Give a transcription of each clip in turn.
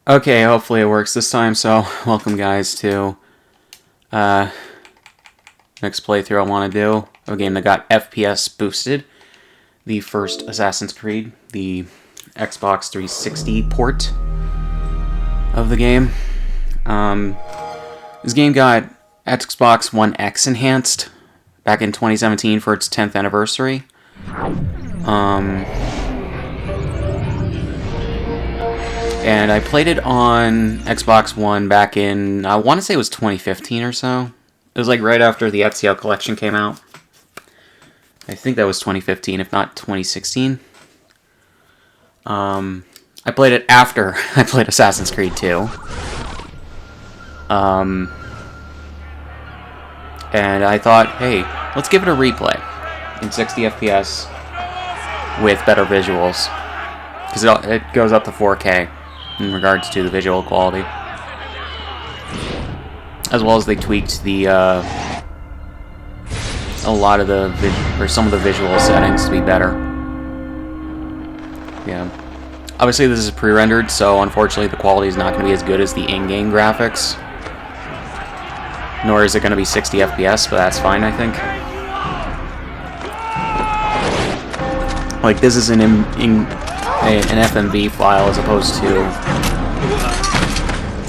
Okay, hopefully it works this time. So, welcome guys to next playthrough I want to do of a game that got FPS boosted. The first Assassin's Creed, the Xbox 360 port of the game. This game got Xbox One X enhanced back in 2017 for its 10th anniversary. And I played it on Xbox One back in, I want to say it was 2015 or so. It was like right after the Ezio collection came out. I think that was 2015, if not 2016. I played it after I played Assassin's Creed 2. And I thought, hey, let's give it a replay in 60 FPS with better visuals. Because it goes up to 4K in regards to the visual quality. As well as they tweaked the a lot of the some of the visual settings to be better. Yeah. Obviously this is pre-rendered, so unfortunately the quality is not going to be as good as the in-game graphics. Nor is it going to be 60 FPS, but that's fine, I think. Like, this is an FMV file as opposed to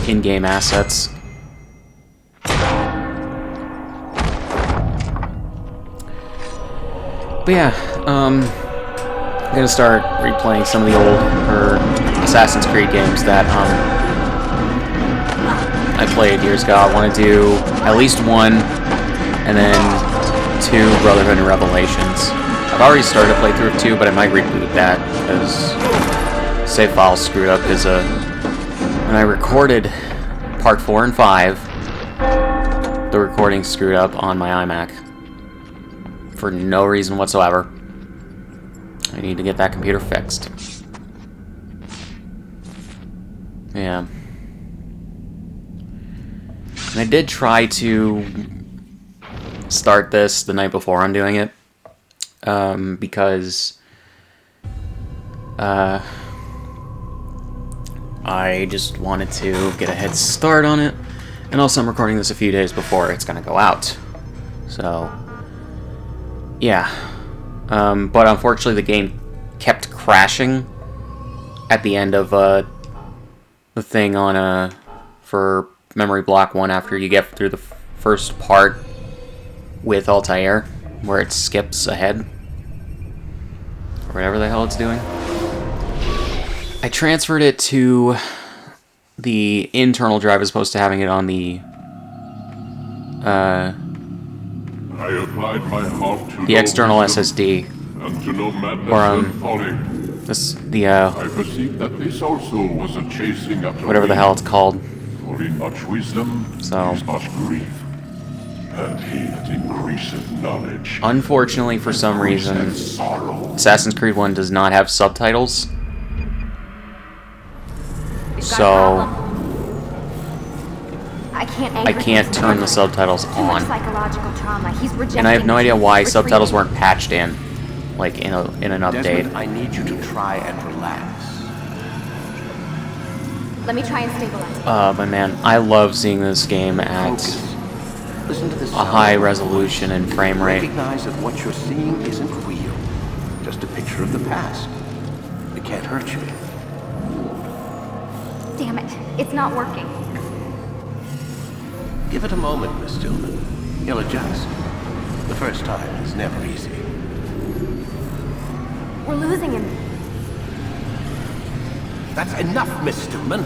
in-game assets. But yeah, I'm gonna start replaying some of the old Assassin's Creed games that I played years ago. I want to do at least one, and then 2 Brotherhood and Revelations. I've already started a playthrough of 2, but I might reboot that because save file screwed up. Because when I recorded part 4 and 5, the recording screwed up on my iMac for no reason whatsoever. I need to get that computer fixed. Yeah. And I did try to start this the night before I'm doing it. Because I just wanted to get a head start on it. And also I'm recording this a few days before it's gonna go out. So, yeah. But unfortunately the game kept crashing at the end of the thing on for Memory Block 1 after you get through the first part with Altair, where it skips ahead. Or whatever the hell it's doing. I transferred it to the internal drive as opposed to having it on the I applied my heart to the external SSD. and to know madness Or and folly. I perceived that this also was a chasing after whatever the hell it's called. For in much wisdom So, is much grief, and he that increaseth knowledge. unfortunately, for some reason, increaseth sorrow. Assassin's Creed 1 does not have subtitles. So I can't turn the subtitles on. And I have no idea why subtitles weren't patched in, like in an update. Desmond, I need you to try and relax. Let me try and stabilize. But man, I love seeing this game at Listen to this a high resolution and frame rate. Recognize that what you're seeing isn't real. Just a picture of the past. It can't hurt you. Damn it, it's not working. Give it a moment, Miss Stillman. You'll adjust. The first time is never easy. We're losing him. That's enough, Miss Stillman.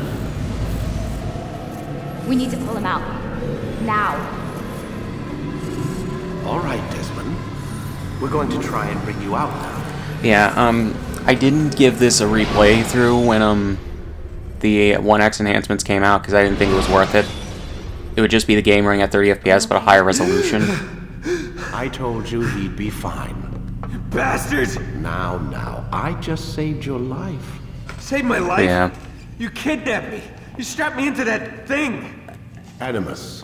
We need to pull him out. Now. All right, Desmond. We're going to try and bring you out now. Yeah, I didn't give this a replay through when the 1X enhancements came out because I didn't think it was worth it. It would just be the game running at 30 FPS but a higher resolution. I told you he'd be fine. Bastards! Now, I just saved your life. Saved my life? Yeah. You kidnapped me. You strapped me into that thing. Animus.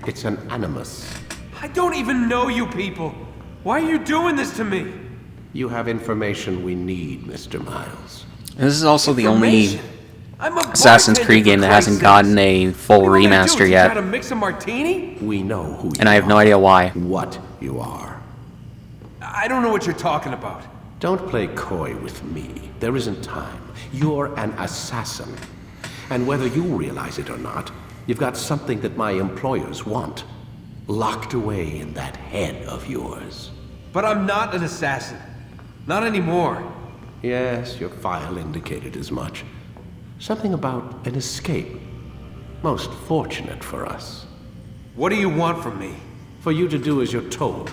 It's an animus. I don't even know you people. Why are you doing this to me? You have information we need, Mr. Miles. And this is also the only Information? I'm a Assassin's bartender, Creed game for that hasn't Christ's gotten sakes. a full What do you want me to do, remaster teach you yet. how to mix a martini? We know who you And I have no are, idea why. what you are. I don't know what you're talking about. Don't play coy with me. There isn't time. You're an assassin. And whether you realize it or not, you've got something that my employers want. Locked away in that head of yours. But I'm not an assassin. Not anymore. Yes, your file indicated as much. Something about an escape. Most fortunate for us. What do you want from me? For you to do as you're told.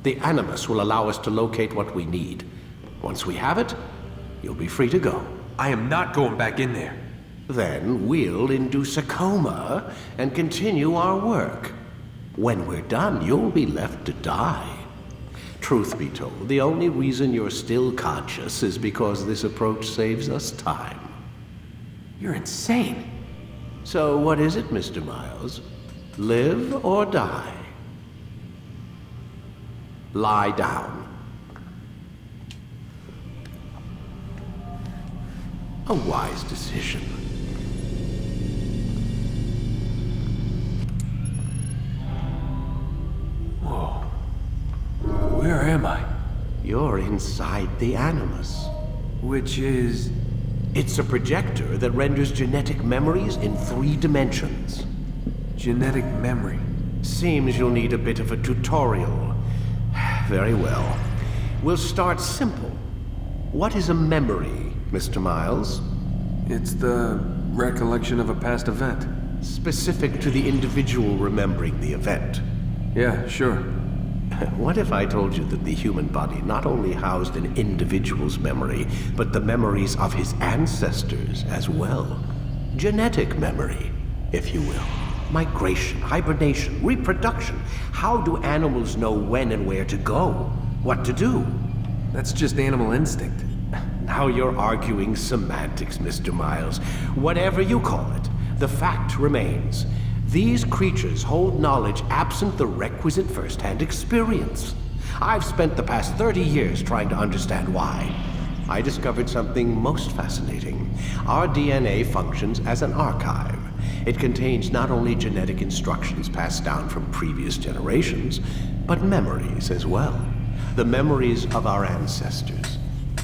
The Animus will allow us to locate what we need. Once we have it, you'll be free to go. I am not going back in there. Then we'll induce a coma and continue our work. When we're done, you'll be left to die. Truth be told, the only reason you're still conscious is because this approach saves us time. You're insane. So what is it, Mr. Miles? Live or die? Lie down. A wise decision. Whoa. Where am I? You're inside the Animus. Which is... It's a projector that renders genetic memories in 3 dimensions. genetic memory. Seems you'll need a bit of a tutorial. Very well. We'll start simple. What is a memory, Mr. Miles? It's the recollection of a past event. Specific to the individual remembering the event. Yeah, sure. What if I told you that the human body not only housed an individual's memory, but the memories of his ancestors as well? Genetic memory, if you will. Migration, hibernation, reproduction. How do animals know when and where to go? What to do? That's just animal instinct. Now you're arguing semantics, Mr. Miles. Whatever you call it, the fact remains. These creatures hold knowledge absent the requisite first-hand experience. I've spent the past 30 years trying to understand why. I discovered something most fascinating. Our DNA functions as an archive. It contains not only genetic instructions passed down from previous generations, but memories as well. The memories of our ancestors.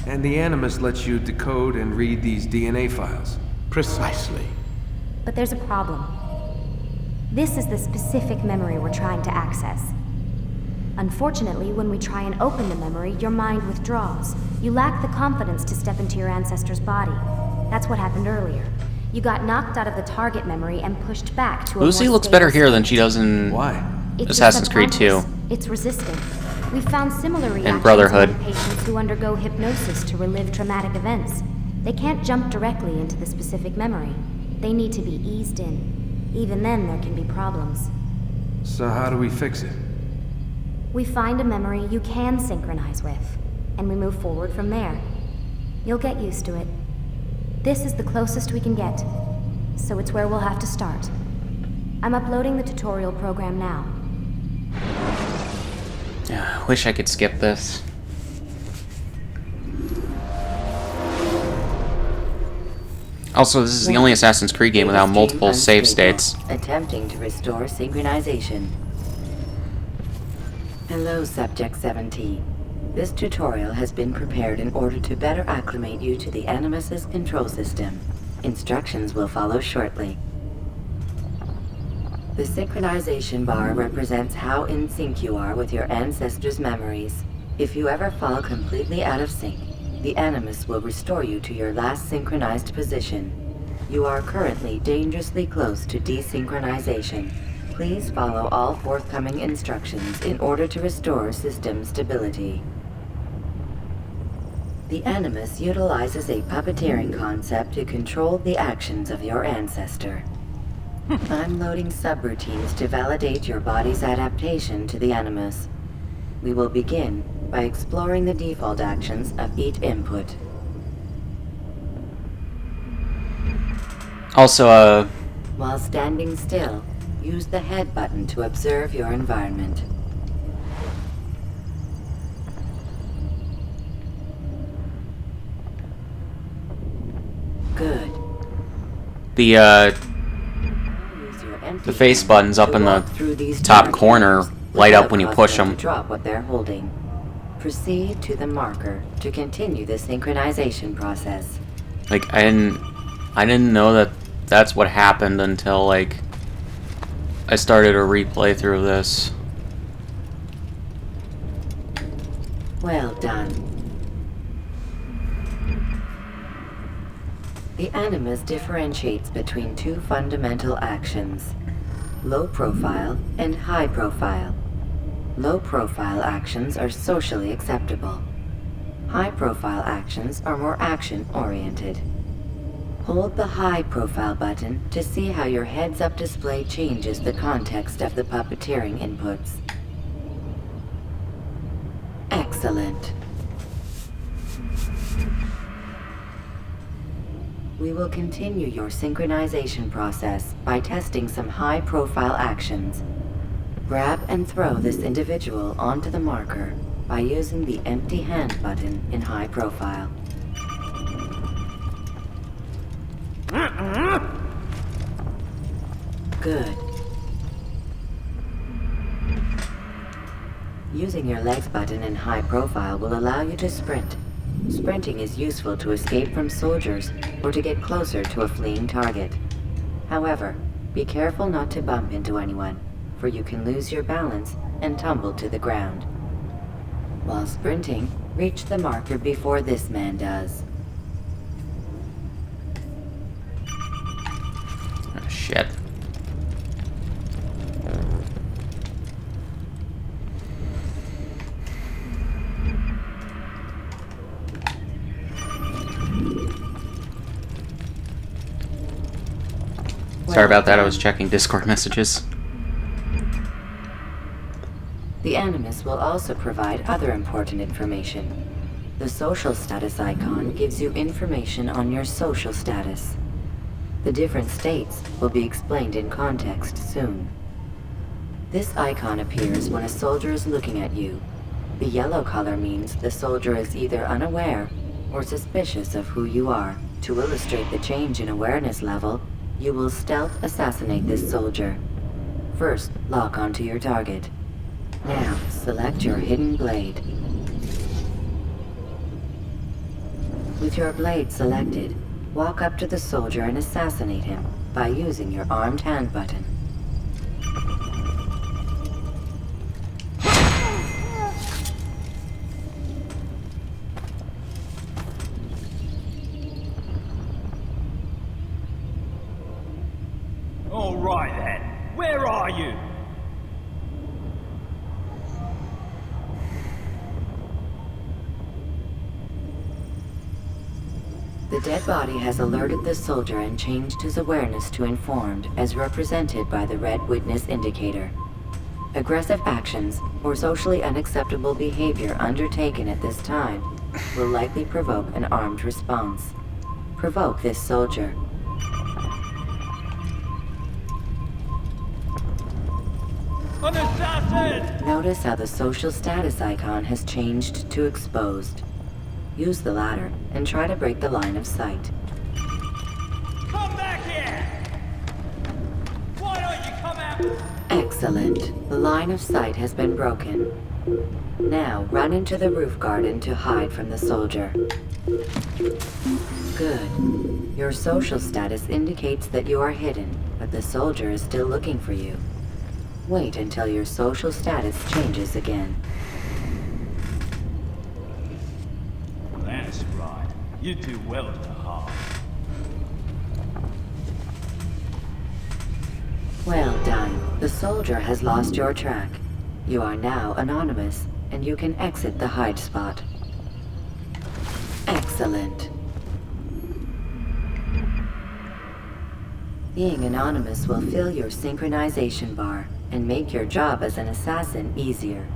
And the Animus lets you decode and read these DNA files. Precisely. But there's a problem. This is the specific memory we're trying to access. Unfortunately, when we try and open the memory, your mind withdraws. You lack the confidence to step into your ancestor's body. That's what happened earlier. You got knocked out of the target memory and pushed back to a Lucy more looks stable better here than state. she does in Why? It's Assassin's Creed 2. subconscious. It's resistant. We found similar reactions Brotherhood. among patients who undergo hypnosis to relive traumatic events. They can't jump directly into the specific memory. They need to be eased in. Even then, there can be problems. So how do we fix it? We find a memory you can synchronize with, and we move forward from there. You'll get used to it. This is the closest we can get, so it's where we'll have to start. I'm uploading the tutorial program now. Wish I could skip this. Also, this is the only Assassin's Creed game without multiple save states. Attempting to restore synchronization. Hello, Subject 17. This tutorial has been prepared in order to better acclimate you to the Animus's control system. Instructions will follow shortly. The synchronization bar represents how in sync you are with your ancestors' memories. If you ever fall completely out of sync, the Animus will restore you to your last synchronized position. You are currently dangerously close to desynchronization. Please follow all forthcoming instructions in order to restore system stability. The Animus utilizes a puppeteering concept to control the actions of your ancestor. I'm loading subroutines to validate your body's adaptation to the Animus. We will begin by exploring the default actions of each input. Also, While standing still, use the head button to observe your environment. Good. the Use your empty the face hand buttons up to in walk the through these top dark corner areas light up without when you causing push them them. to drop what they're holding. Proceed to the marker to continue the synchronization process. Like, I didn't know that that's what happened until, like, I started a replay through this. Well done. The Animus differentiates between two fundamental actions: low profile and high profile. Low profile actions are socially acceptable. High profile actions are more action oriented. Hold the high profile button to see how your heads-up display changes the context of the puppeteering inputs. Excellent. We will continue your synchronization process by testing some high-profile actions. Grab and throw this individual onto the marker by using the empty hand button in high profile. Good. Using your legs button in high profile will allow you to sprint. Sprinting is useful to escape from soldiers or to get closer to a fleeing target. However, be careful not to bump into anyone, for you can lose your balance and tumble to the ground. While sprinting, reach the marker before this man does. Oh, shit. Sorry about that, I was checking Discord messages. The Animus will also provide other important information. The social status icon gives you information on your social status. The different states will be explained in context soon. This icon appears when a soldier is looking at you. The yellow color means the soldier is either unaware or suspicious of who you are. To illustrate the change in awareness level, you will stealth assassinate this soldier. First, lock onto your target. Now, select your hidden blade. With your blade selected, walk up to the soldier and assassinate him by using your armed hand button. All right then. Where are you? The dead body has alerted the soldier and changed his awareness to informed, as represented by the red witness indicator. Aggressive actions or socially unacceptable behavior undertaken at this time will likely provoke an armed response. Provoke this soldier. An assassin! Notice how the social status icon has changed to exposed. Use the ladder and try to break the line of sight. Come back here! Why don't you come out? Excellent. The line of sight has been broken. Now run into the roof garden to hide from the soldier. Good. Your social status indicates that you are hidden, but the soldier is still looking for you. Wait until your social status changes again. That's right. You do well to hide. Well done. The soldier has lost your track. You are now anonymous, and you can exit the hide spot. Excellent. Being anonymous will fill your synchronization bar and make your job as an assassin easier.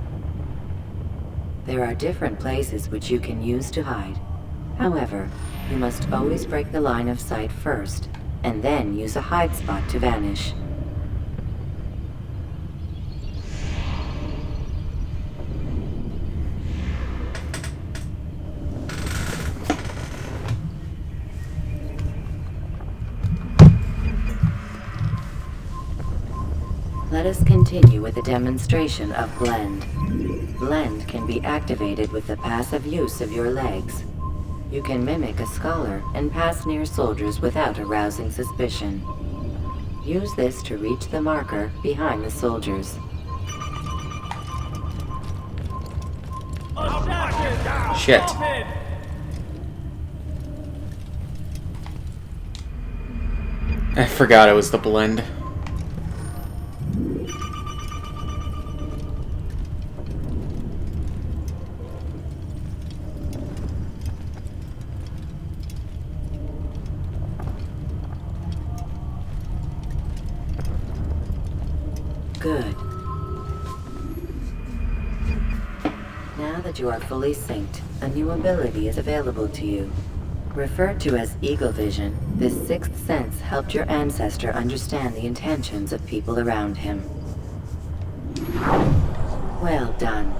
There are different places which you can use to hide. However, you must always break the line of sight first, and then use a hide spot to vanish. Let us continue with a demonstration of Blend. Blend can be activated with the passive use of your legs. You can mimic a scholar and pass near soldiers without arousing suspicion. Use this to reach the marker behind the soldiers. Shit. I forgot it was the blend. Good. Now that you are fully synced, a new ability is available to you. Referred to as Eagle Vision, this sixth sense helped your ancestor understand the intentions of people around him. Well done.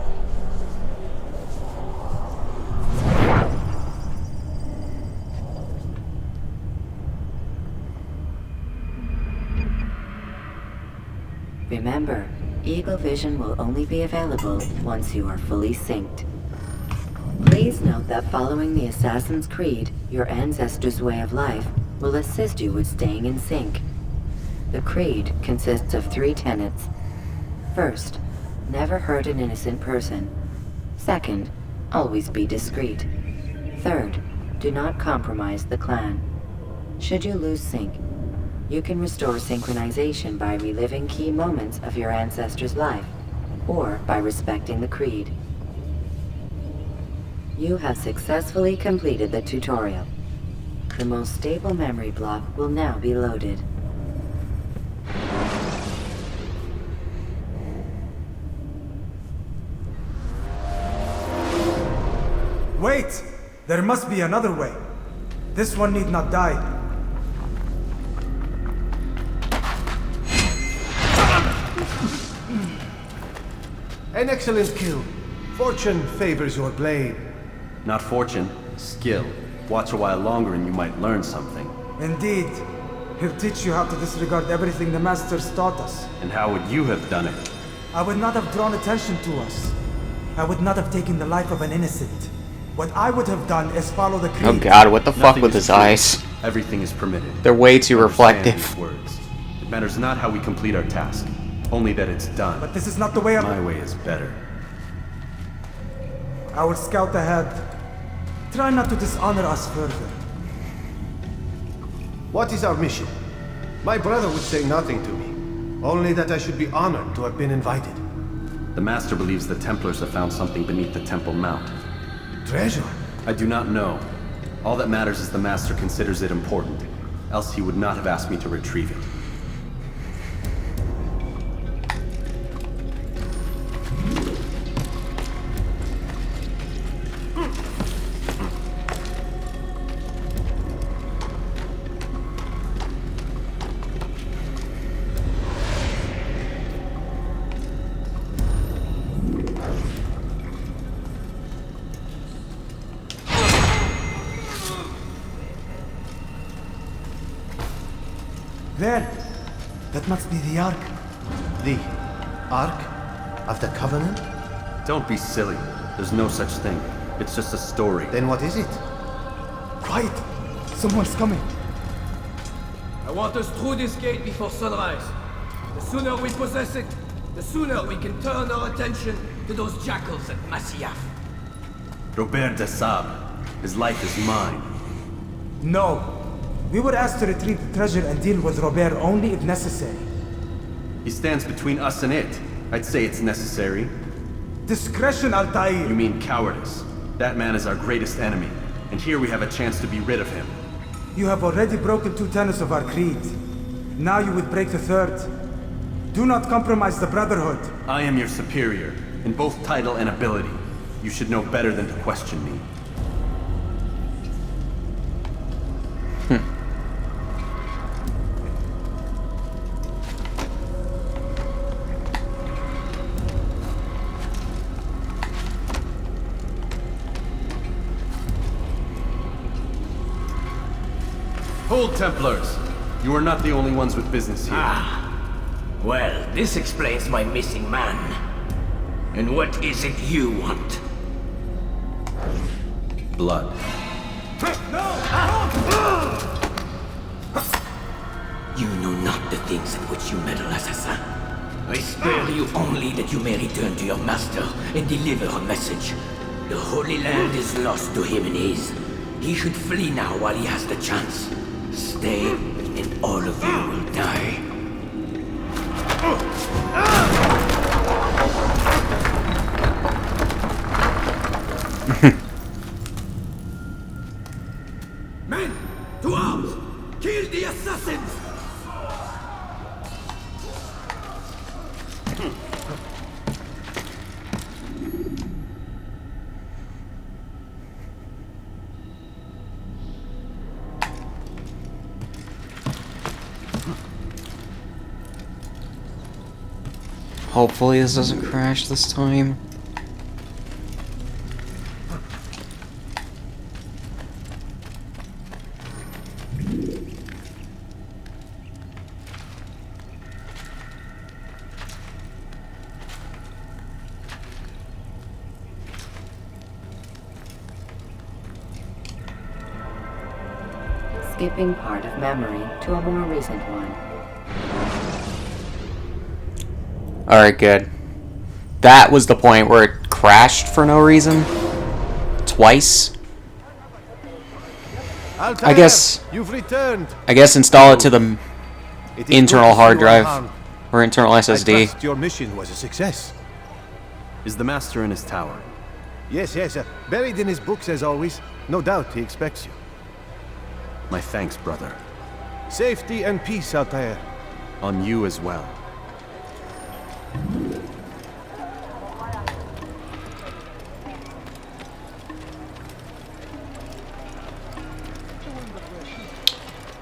Remember, Eagle Vision will only be available once you are fully synced. Please note that following the Assassin's Creed, your ancestors' way of life will assist you with staying in sync. The Creed consists of 3 tenets. First, never hurt an innocent person. Second, always be discreet. Third, do not compromise the clan. Should you lose sync, you can restore synchronization by reliving key moments of your ancestor's life, or by respecting the Creed. You have successfully completed the tutorial. The most stable memory block will now be loaded. Wait! There must be another way. This one need not die. An excellent kill. Fortune favors your blade. Not fortune, skill. Watch a while longer and you might learn something. Indeed. He'll teach you how to disregard everything the Masters taught us. And how would you have done it? I would not have drawn attention to us. I would not have taken the life of an innocent. What I would have done is follow the Creed. Oh god, what the fuck Nothing with is his true. eyes? Everything is permitted. They're way too Understand reflective. these words. It matters not how we complete our task, only that it's done. But this is not the way I... My way is better. I will scout ahead. Try not to dishonor us further. What is our mission? My brother would say nothing to me. Only that I should be honored to have been invited. The Master believes the Templars have found something beneath the Temple Mount. Treasure? I do not know. All that matters is the Master considers it important. Else he would not have asked me to retrieve it. There! That must be the Ark. The Ark of the Covenant? Don't be silly. There's no such thing. It's just a story. Then what is it? Quiet! Someone's coming. I want us through this gate before sunrise. The sooner we possess it, the sooner we can turn our attention to those jackals at Masyaf. Robert de Sable. His life is mine. No. We were asked to retrieve the treasure and deal with Robert only if necessary. He stands between us and it. I'd say it's necessary. Discretion, Altair! You mean cowardice. That man is our greatest enemy, and here we have a chance to be rid of him. You have already broken 2 tenets of our creed. Now you would break the 3rd. Do not compromise the Brotherhood. I am your superior, in both title and ability. You should know better than to question me. Hold, Templars! You are not the only ones with business here. Well, this explains my missing man. And what is it you want? Blood. You know not the things in which you meddle, assassin. I spare you only that you may return to your master and deliver a message. The Holy Land is lost to him and his. He should flee now while he has the chance. Stay, and all of you will die. Men, to arms! Kill the assassins! Hopefully this doesn't crash this time. Skipping part of memory to a more recent one. Alright, good. That was the point where it crashed for no reason. Twice. Altair, I guess install it to the internal hard drive or internal SSD. Your mission was a success. Is the Master in his tower? Yes, buried in his books as always. No doubt he expects you. My thanks, brother. Safety and peace, Altair. On you as well.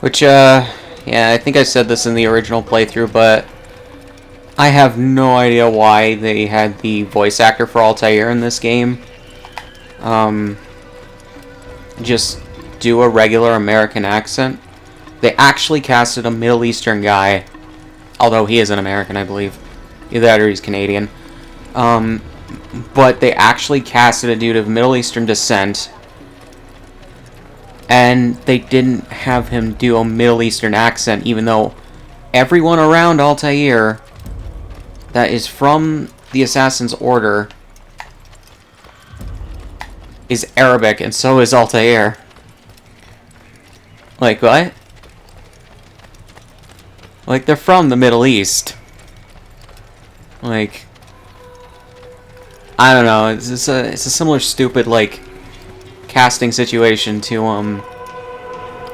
Which, yeah, I think I said this in the original playthrough, but I have no idea why they had the voice actor for Altair in this game. Just do a regular American accent. They actually casted a Middle Eastern guy, although he is an American, I believe. Either that or he's Canadian. But they actually casted a dude of Middle Eastern descent, and they didn't have him do a Middle Eastern accent, even though everyone around Altair that is from the Assassin's Order is Arabic, and so is Altair. Like, what? Like, they're from the Middle East. Like, I don't know, it's a similar stupid, like, casting situation to,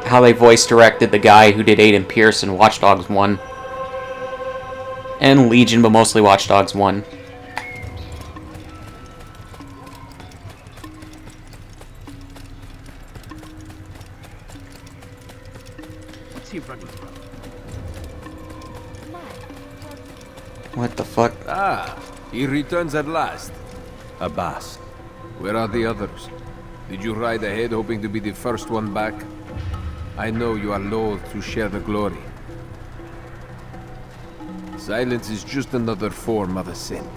how they voice directed the guy who did Aiden Pierce in Watch Dogs 1. And Legion, but mostly Watch Dogs 1. What the fuck? Ah, he returns at last. Abbas. Where are the others? Did you ride ahead hoping to be the first one back? I know you are loath to share the glory. Silence is just another form of assent.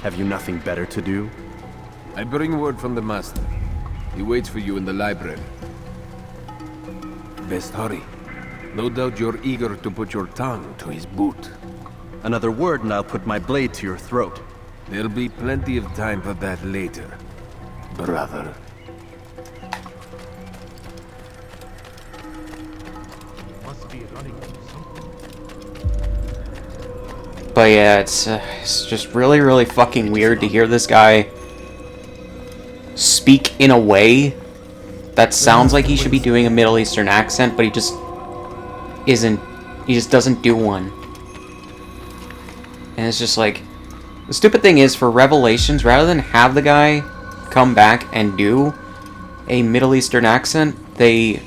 Have you nothing better to do? I bring word from the Master. He waits for you in the library. Best hurry. No doubt you're eager to put your tongue to his boot. Another word and I'll put my blade to your throat. There'll be plenty of time for that later, brother. But yeah, it's just really, really fucking weird to hear this guy speak in a way that sounds like he should be doing a Middle Eastern accent, but he just isn't. He just doesn't do one. And it's just like, the stupid thing is, for Revelations, rather than have the guy come back and do a Middle Eastern accent, they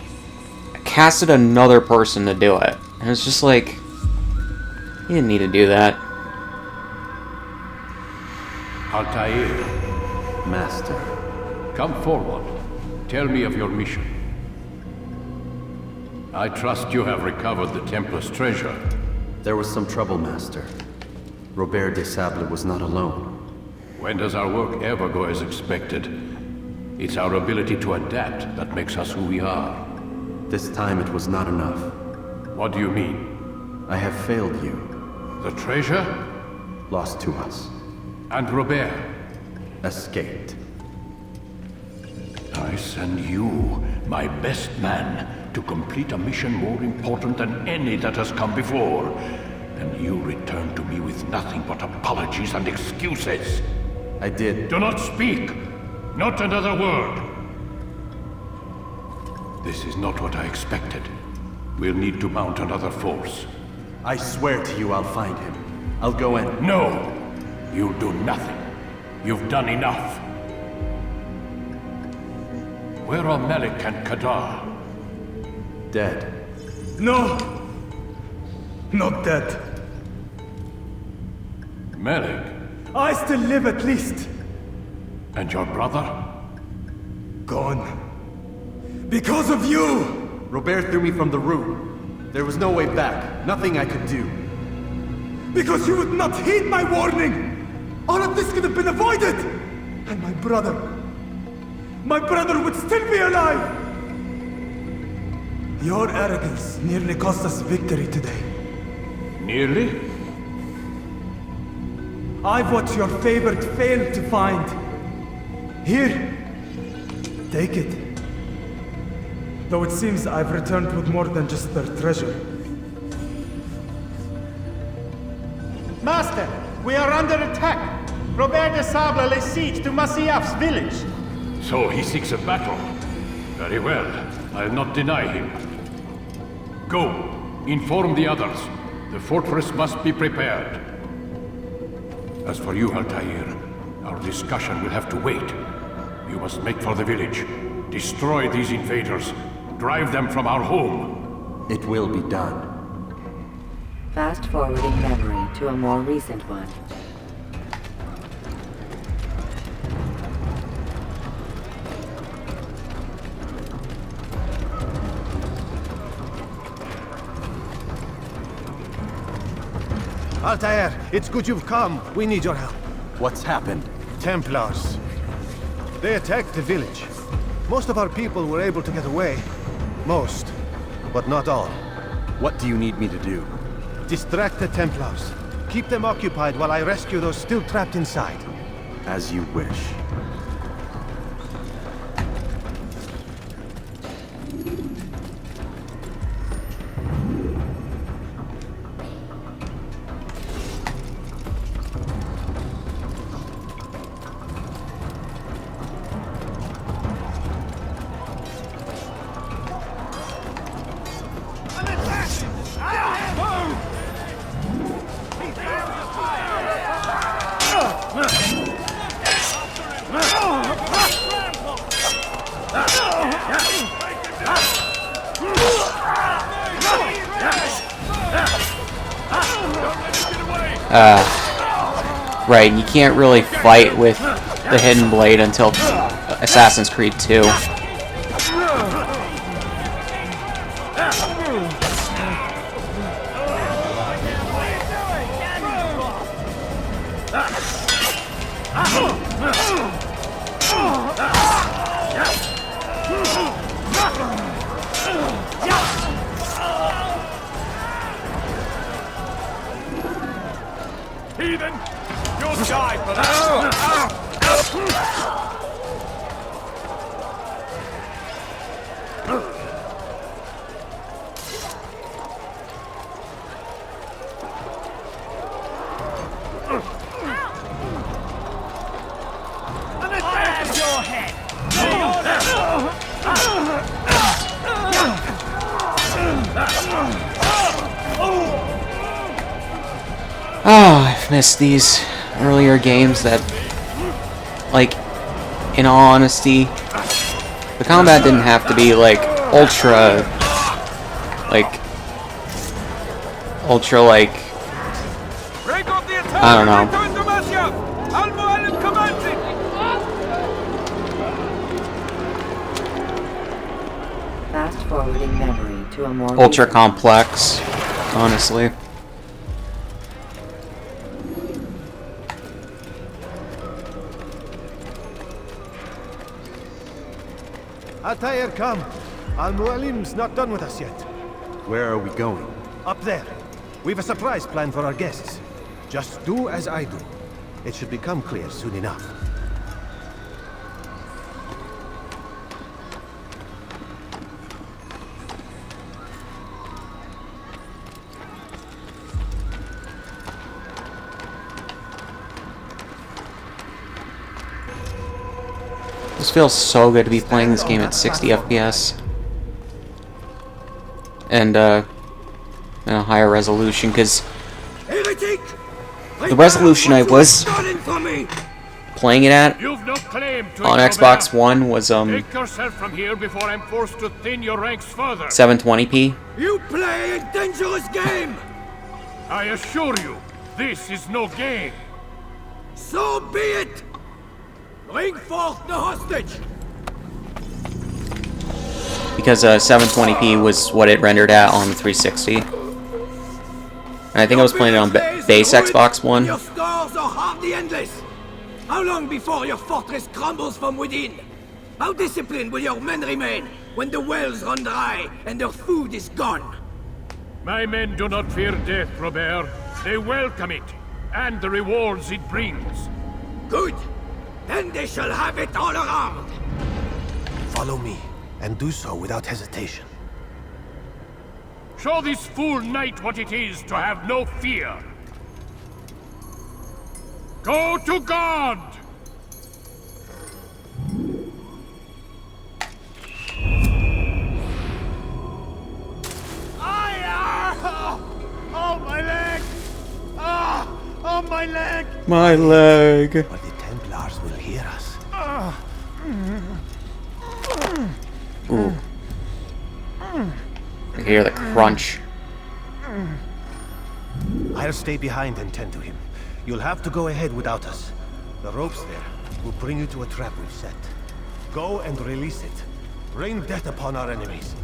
casted another person to do it. And it's just like, you didn't need to do that. Altair, Master. come forward. Tell me of your mission. I trust you have recovered the Templar's treasure. There was some trouble, Master. Robert de Sable was not alone. When does our work ever go as expected? It's our ability to adapt that makes us who we are. This time it was not enough. What do you mean? I have failed you. The treasure? Lost to us. And Robert? Escaped. I send you, my best man, to complete a mission more important than any that has come before. And you return to me with nothing but apologies and excuses. I did. Do not speak! Not another word! This is not what I expected. We'll need to mount another force. I swear to you I'll find him. I'll go in. No! You'll do nothing. You've done enough. Where are Melik and Kadar? Dead. No! Not dead. Melik? I still live at least. And your brother? Gone. Because of you! Robert threw me from the room. There was no way back. Nothing I could do. Because you would not heed my warning! All of this could have been avoided! And my brother would still be alive! Your arrogance nearly cost us victory today. Nearly? I've what your favorite failed to find. Here. Take it. Though it seems I've returned with more than just their treasure. Master, we are under attack. Robert de Sable lays siege to Masyaf's village. So he seeks a battle. Very well. I'll not deny him. Go. Inform the others. The fortress must be prepared. As for you, Altair, our discussion will have to wait. You must make for the village. Destroy these invaders. Drive them from our home. It will be done. Fast-forwarding memory to a more recent one. Altair, it's good you've come. We need your help. What's happened? Templars. They attacked the village. Most of our people were able to get away. Most, but not all. What do you need me to do? Distract the Templars. Keep them occupied while I rescue those still trapped inside. As you wish. Right, you can't really fight with the Hidden Blade until Assassin's Creed 2. Heathen! You'll die for that! Your head! Oh, I've missed these earlier games that, like, in all honesty, the combat didn't have to be, like, ultra, I don't know. Fast-forwarding memory to a more Ultra complex, honestly. Altair, come. Al-Mualim's not done with us yet. Where are we going? Up there. We've a surprise plan for our guests. Just do as I do. It should become clear soon enough. This feels so good to be playing this game at 60 FPS. And, in a higher resolution, because the resolution I was playing it at on Xbox One was, Take yourself from here before I'm forced to thin your ranks further. 720p. You play a dangerous game! I assure you, this is no game. So be it! Bring forth the hostage! Because 720p was what it rendered at on the 360. And I think I was playing it on base Xbox One. Your scars are hardly endless. How long before your fortress crumbles from within? How disciplined will your men remain when the wells run dry and their food is gone? My men do not fear death, Robert. They welcome it, and the rewards it brings. Good. Then they shall have it all around. Follow me, and do so without hesitation. Show this fool knight what it is to have no fear. Go to God! Oh, my leg! Ah! Oh, my leg! My leg. But the Templars will hear us. Ooh. I hear the crunch. I'll stay behind and tend to him. You'll have to go ahead without us. The ropes there will bring you to a trap we've set. Go and release it. Rain death upon our enemies.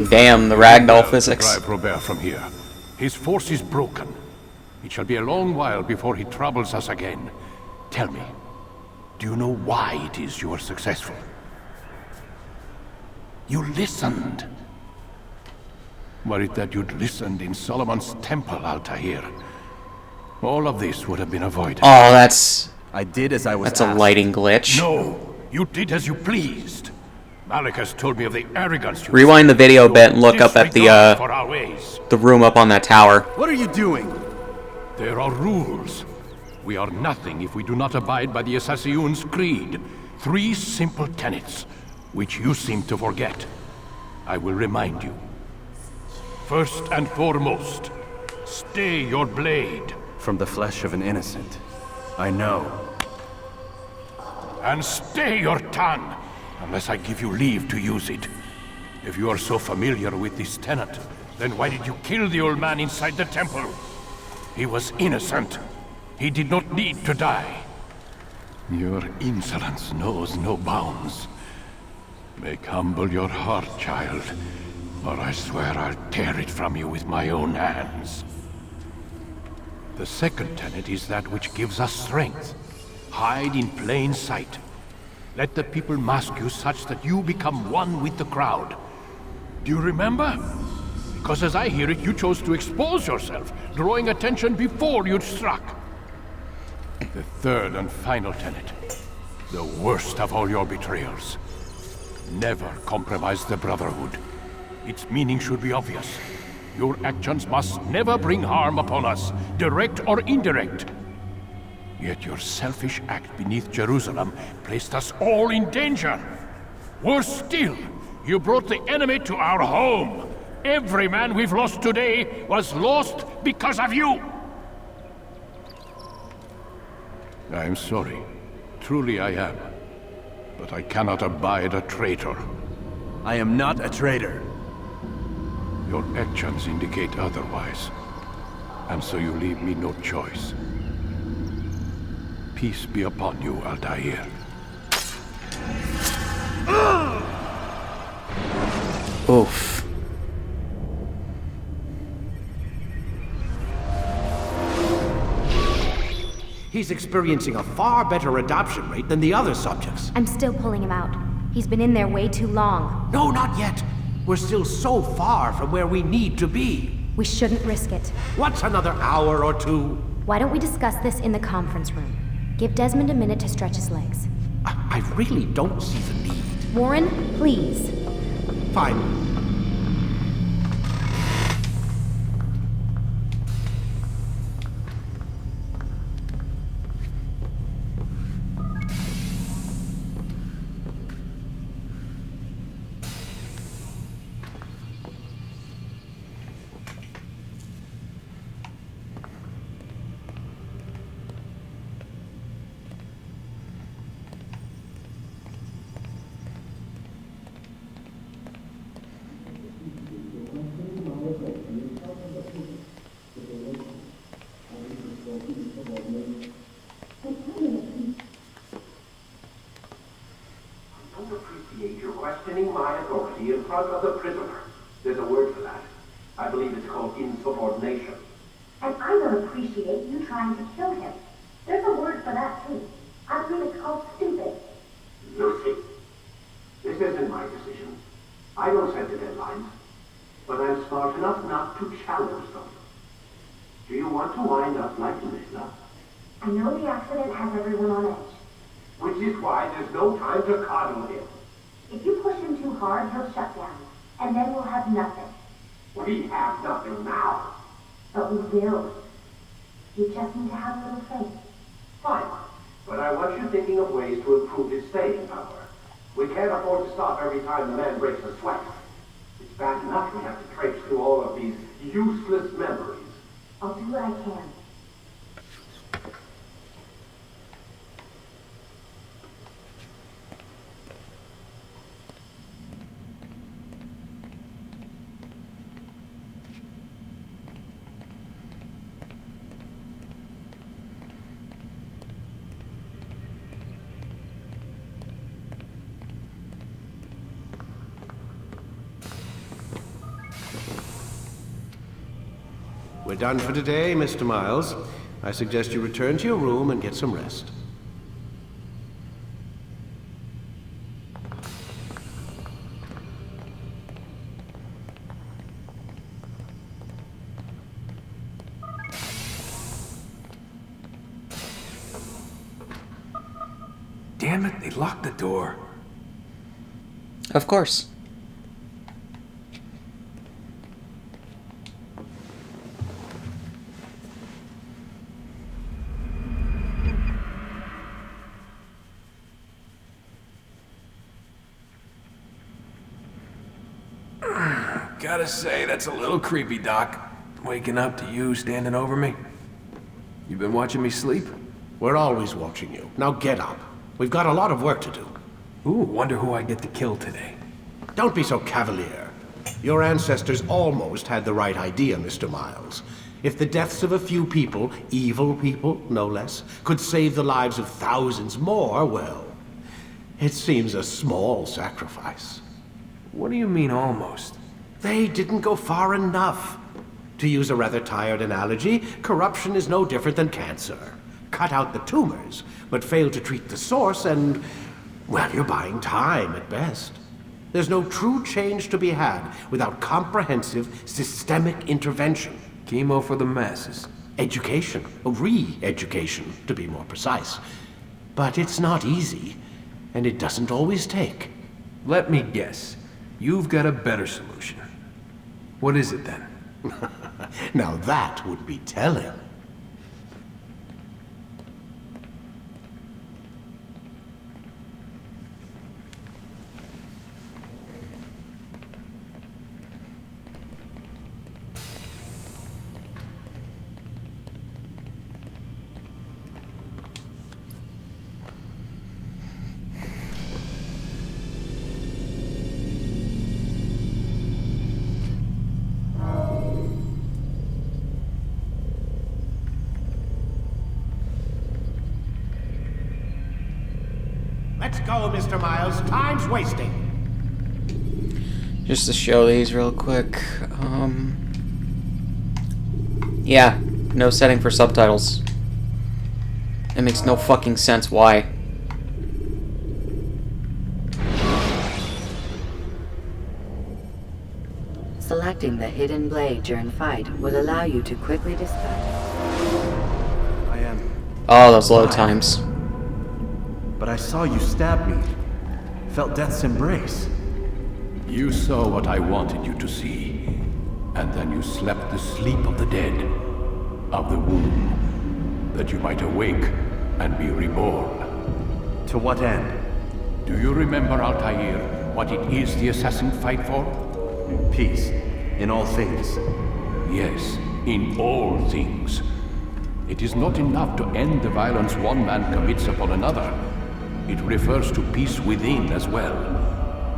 Damn, the ragdoll physics. Drive Robert from here. His force is broken. It shall be a long while before he troubles us again. Tell me, do you know why it is you are successful? You listened. Were it that you'd listened in Solomon's temple, Altair, all of this would have been avoided. Oh, that's... I did as I was That's asked. a lighting glitch. No, you did as you pleased. Malik has told me of the arrogance you Rewind the video a bit and look up at disregard for our ways. the room up on that tower. What are you doing? There are rules. We are nothing if we do not abide by the Assassin's creed. 3 simple tenets, which you seem to forget. I will remind you. First and foremost, stay your blade. From the flesh of an innocent. I know. And stay your tongue, unless I give you leave to use it. If you are so familiar with this tenet, then why did you kill the old man inside the temple? He was innocent. He did not need to die. Your insolence knows no bounds. Make humble your heart, child, or I swear I'll tear it from you with my own hands. The second tenet is that which gives us strength. Hide in plain sight. Let the people mask you such that you become one with the crowd. Do you remember? Because as I hear it, you chose to expose yourself, drawing attention before you'd struck. The third and final tenet. The worst of all your betrayals. Never compromise the Brotherhood. Its meaning should be obvious. Your actions must never bring harm upon us, direct or indirect. Yet your selfish act beneath Jerusalem placed us all in danger. Worse still, you brought the enemy to our home. Every man we've lost today was lost because of you. I'm sorry. Truly I am. But I cannot abide a traitor. I am not a traitor. Your actions indicate otherwise. And so you leave me no choice. Peace be upon you, Altair. Oof. He's experiencing a far better adoption rate than the other subjects. I'm still pulling him out. He's been in there way too long. No, not yet. We're still so far from where we need to be. We shouldn't risk it. What's another hour or two? Why don't we discuss this in the conference room? Give Desmond a minute to stretch his legs. I really don't see the need. Warren, please. Fine. You're questioning my authority in front of the prisoner. There's a word for that. I believe it's called insubordination. And I don't appreciate you trying to kill him. There's a word for that, too. I believe it's called stupid. Lucy, this isn't my decision. I don't set the deadlines. But I'm smart enough not to challenge them. Do you want to wind up like Lila? I know the accident has everyone on edge. Which is why there's no time to coddle him. If you push him too hard, he'll shut down. And then we'll have nothing. We have nothing now. But we will. You just need to have a little faith. Fine. But I want you thinking of ways to improve his staying power. We can't afford to stop every time the man breaks a sweat. It's bad enough we have to traipse through all of these useless memories. I'll do what I can. We're done for today, Mr. Miles. I suggest you return to your room and get some rest. Damn it, they locked the door. Of course. Gotta say, that's a little creepy, Doc. Waking up to you standing over me. You been watching me sleep? We're always watching you. Now get up. We've got a lot of work to do. Ooh, wonder who I get to kill today. Don't be so cavalier. Your ancestors almost had the right idea, Mr. Miles. If the deaths of a few people, evil people, no less, could save the lives of thousands more, well, it seems a small sacrifice. What do you mean, almost? They didn't go far enough. To use a rather tired analogy, corruption is no different than cancer. Cut out the tumors, but fail to treat the source and, well, you're buying time at best. There's no true change to be had without comprehensive, systemic intervention. Chemo for the masses. Education. Re-education, to be more precise. But it's not easy, and it doesn't always take. Let me guess. You've got a better solution. What is it then? Now that would be telling. Let's go, Mr. Miles. Time's wasting. Just to show these real quick. Yeah, no setting for subtitles. It makes no fucking sense why. Selecting the hidden blade during fight will allow you to quickly dispatch. I am. Oh, those load times. But I saw you stab me. Felt death's embrace. You saw what I wanted you to see, and then you slept the sleep of the dead, of the womb, that you might awake and be reborn. To what end? Do you remember, Altair, what it is the assassins fight for? Peace. In all things. Yes, in all things. It is not enough to end the violence one man commits upon another. It refers to peace within as well.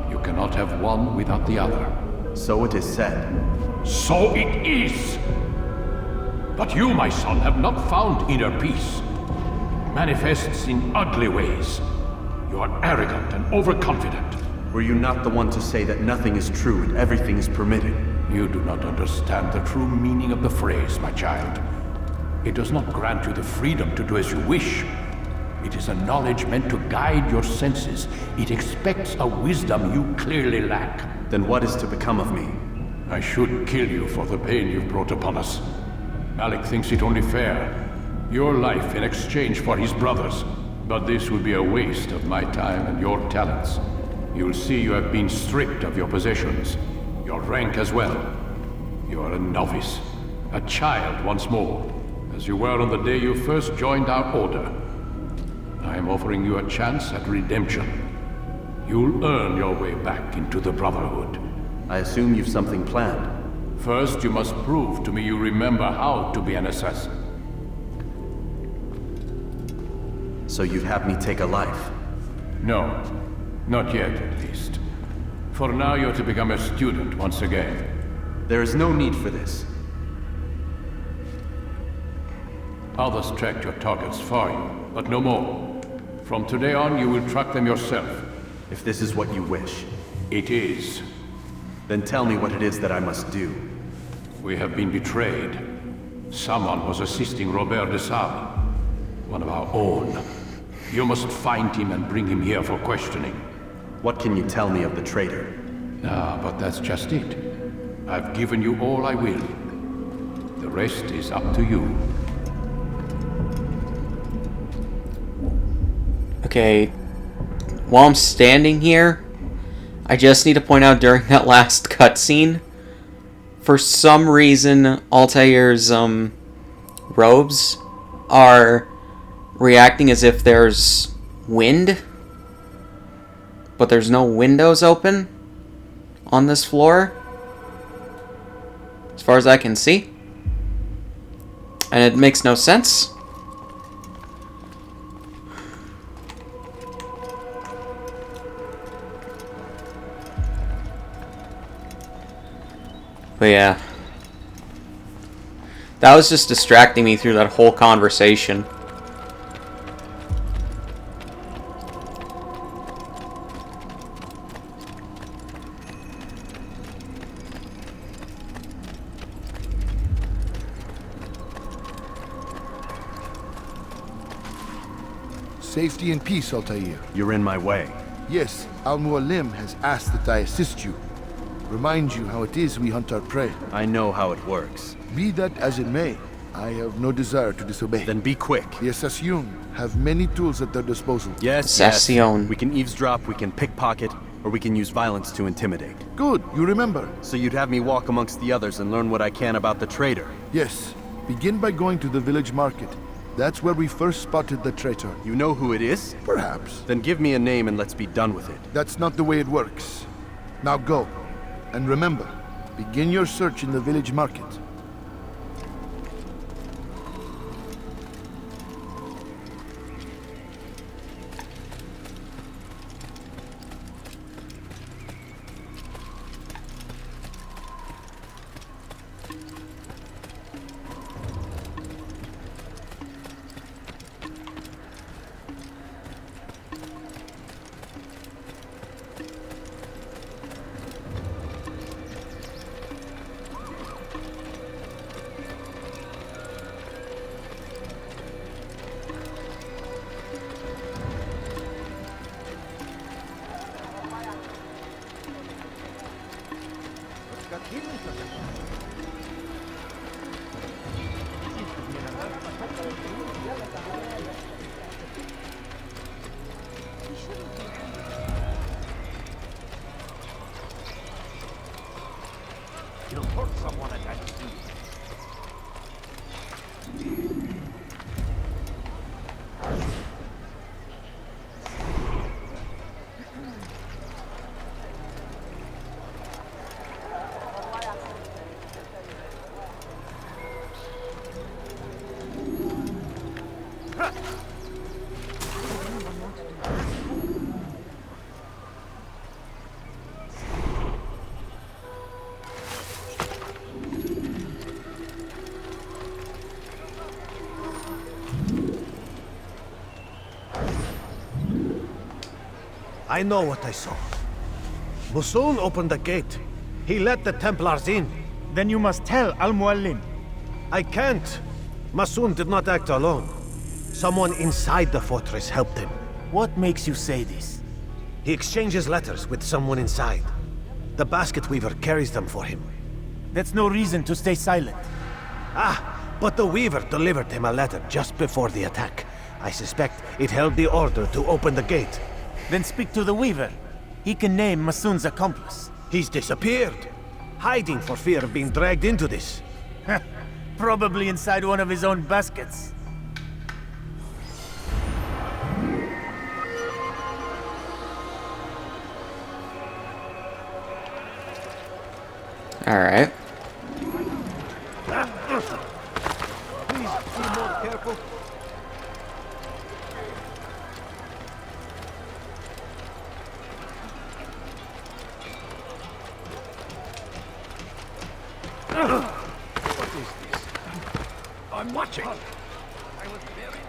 You cannot have one without the other. So it is said. So it is! But you, my son, have not found inner peace. It manifests in ugly ways. You are arrogant and overconfident. Were you not the one to say that nothing is true and everything is permitted? You do not understand the true meaning of the phrase, my child. It does not grant you the freedom to do as you wish. It is a knowledge meant to guide your senses. It expects a wisdom you clearly lack. Then what is to become of me? I should kill you for the pain you've brought upon us. Malik thinks it only fair. Your life in exchange for his brother's. But this would be a waste of my time and your talents. You'll see you have been stripped of your possessions. Your rank as well. You are a novice. A child once more. As you were on the day you first joined our order. I am offering you a chance at redemption. You'll earn your way back into the Brotherhood. I assume you've something planned. First, you must prove to me you remember how to be an assassin. So you'd have me take a life? No. Not yet, at least. For now, you're to become a student once again. There is no need for this. Others tracked your targets for you, but no more. From today on, you will track them yourself. If this is what you wish. It is. Then tell me what it is that I must do. We have been betrayed. Someone was assisting Robert de Sable, one of our own. You must find him and bring him here for questioning. What can you tell me of the traitor? Ah, but that's just it. I've given you all I will. The rest is up to you. Okay, while I'm standing here, I just need to point out during that last cutscene, for some reason, Altair's robes are reacting as if there's wind, but there's no windows open on this floor, as far as I can see, and it makes no sense. But yeah, that was just distracting me through that whole conversation. Safety and peace, Altair. You're in my way. Yes, Al-Mualim has asked that I assist you. Remind you how it is we hunt our prey. I know how it works. Be that as it may, I have no desire to disobey. Then be quick. The Assassins have many tools at their disposal. Yes, we can eavesdrop, we can pickpocket, or we can use violence to intimidate. Good, you remember. So you'd have me walk amongst the others and learn what I can about the traitor? Yes. Begin by going to the village market. That's where we first spotted the traitor. You know who it is? Perhaps. Then give me a name and let's be done with it. That's not the way it works. Now go. And remember, begin your search in the village market. You'll hurt someone at that speed. I know what I saw. Musoon opened the gate. He let the Templars in. Then you must tell Al-Mualim. I can't. Masoon did not act alone. Someone inside the fortress helped him. What makes you say this? He exchanges letters with someone inside. The basket weaver carries them for him. That's no reason to stay silent. But the weaver delivered him a letter just before the attack. I suspect it held the order to open the gate. Then speak to the weaver. He can name Masoon's accomplice. He's disappeared. Hiding for fear of being dragged into this. Probably inside one of his own baskets. All right. Please, be more careful. What is this? I'm watching. I was very...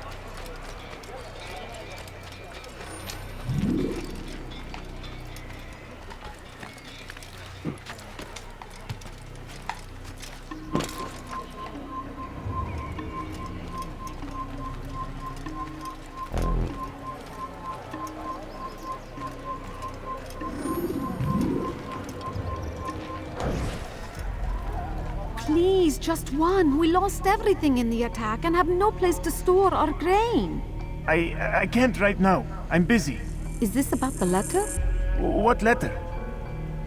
Please, just one. We lost everything in the attack and have no place to store our grain. I can't right now. I'm busy. Is this about the letter? What letter?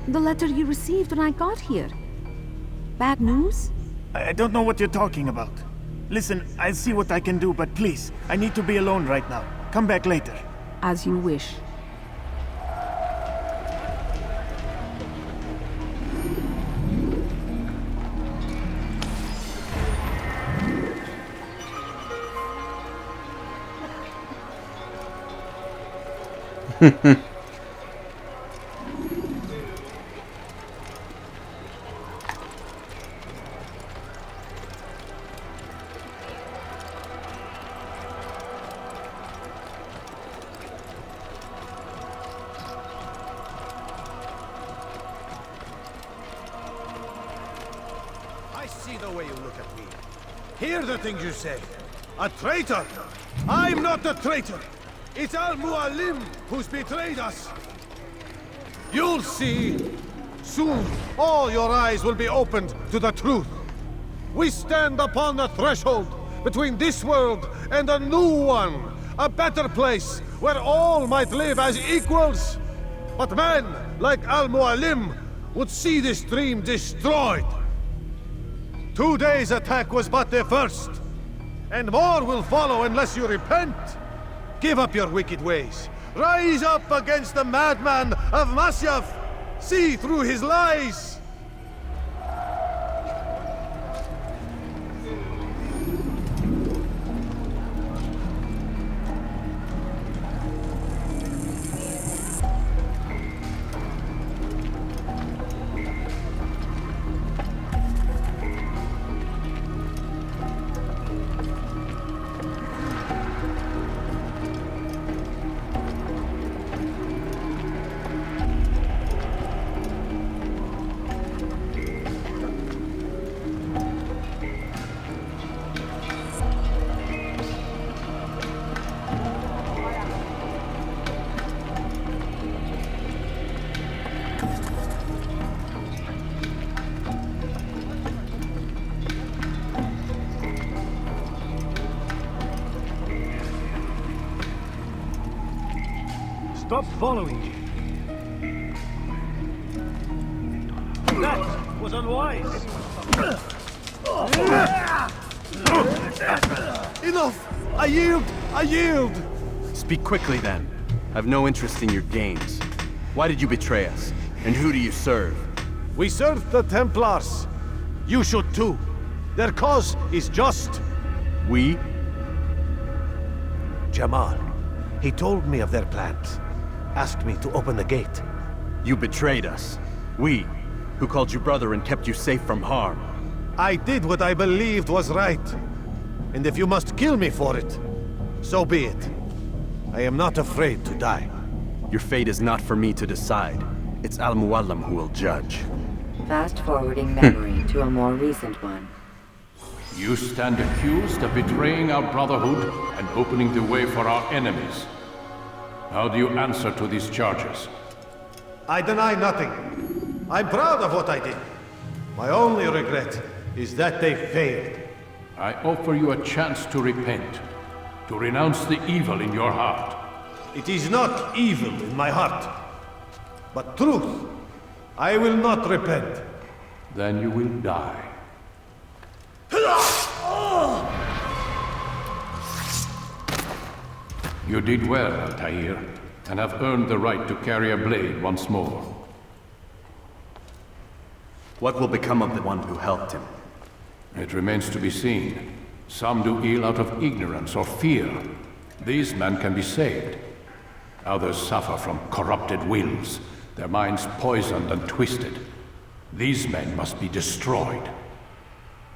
The letter you received when I got here. Bad news? I don't know what you're talking about. Listen, I'll see what I can do, but please, I need to be alone right now. Come back later. As you wish. I see the way you look at me. Hear the things you say. A traitor! I'm not a traitor! It's Al-Mualim who's betrayed us! You'll see! Soon, all your eyes will be opened to the truth. We stand upon the threshold between this world and a new one, a better place where all might live as equals. But men like Al-Mualim would see this dream destroyed. Today's attack was but the first, and more will follow unless you repent. Give up your wicked ways. Rise up against the madman of Masyaf. See through his lies. Stop following me. That was unwise. Enough! I yield! I yield! Speak quickly then. I've no interest in your games. Why did you betray us? And who do you serve? We serve the Templars. You should too. Their cause is just. We? Jamal. He told me of their plans. Asked me to open the gate. You betrayed us. We, who called you brother and kept you safe from harm. I did what I believed was right. And if you must kill me for it, so be it. I am not afraid to die. Your fate is not for me to decide. It's Al-Mualim who will judge. Fast-forwarding memory to a more recent one. You stand accused of betraying our Brotherhood and opening the way for our enemies. How do you answer to these charges? I deny nothing. I'm proud of what I did. My only regret is that they failed. I offer you a chance to repent, to renounce the evil in your heart. It is not evil in my heart, but truth. I will not repent. Then you will die. You did well, Altair, and have earned the right to carry a blade once more. What will become of the one who helped him? It remains to be seen. Some do ill out of ignorance or fear. These men can be saved. Others suffer from corrupted wills, their minds poisoned and twisted. These men must be destroyed.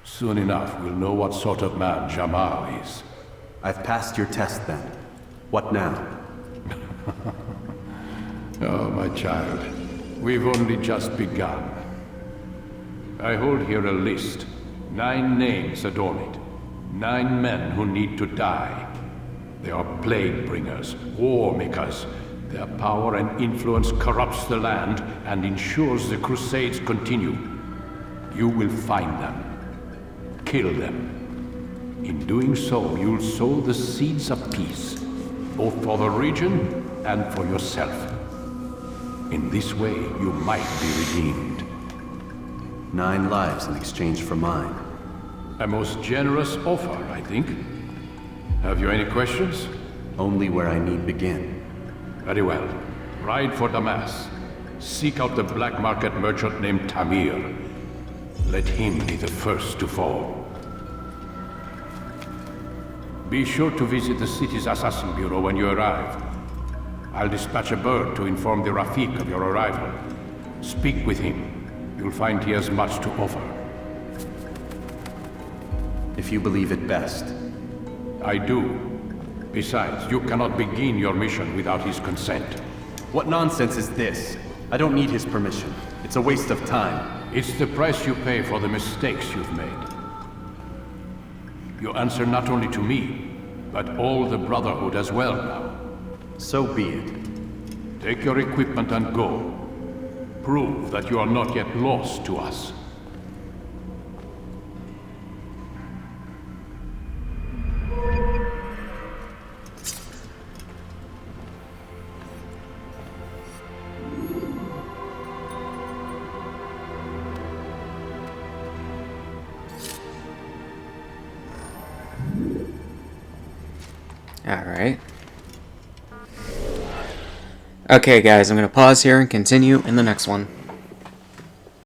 Soon enough, we'll know what sort of man Jamal is. I've passed your test then. What now? Oh, my child. We've only just begun. I hold here a list. 9 names adorn it. 9 men who need to die. They are plague bringers, war makers. Their power and influence corrupts the land and ensures the Crusades continue. You will find them. Kill them. In doing so, you'll sow the seeds of peace, both for the region and for yourself. In this way, you might be redeemed. 9 lives in exchange for mine. A most generous offer, I think. Have you any questions? Only where I need begin. Very well. Ride for Damas. Seek out the black market merchant named Tamir. Let him be the first to fall. Be sure to visit the city's assassin bureau when you arrive. I'll dispatch a bird to inform the Rafik of your arrival. Speak with him. You'll find he has much to offer. If you believe it best. I do. Besides, you cannot begin your mission without his consent. What nonsense is this? I don't need his permission. It's a waste of time. It's the price you pay for the mistakes you've made. You answer not only to me, but all the Brotherhood as well now. So be it. Take your equipment and go. Prove that you are not yet lost to us. Alright. Okay guys, I'm going to pause here and continue in the next one.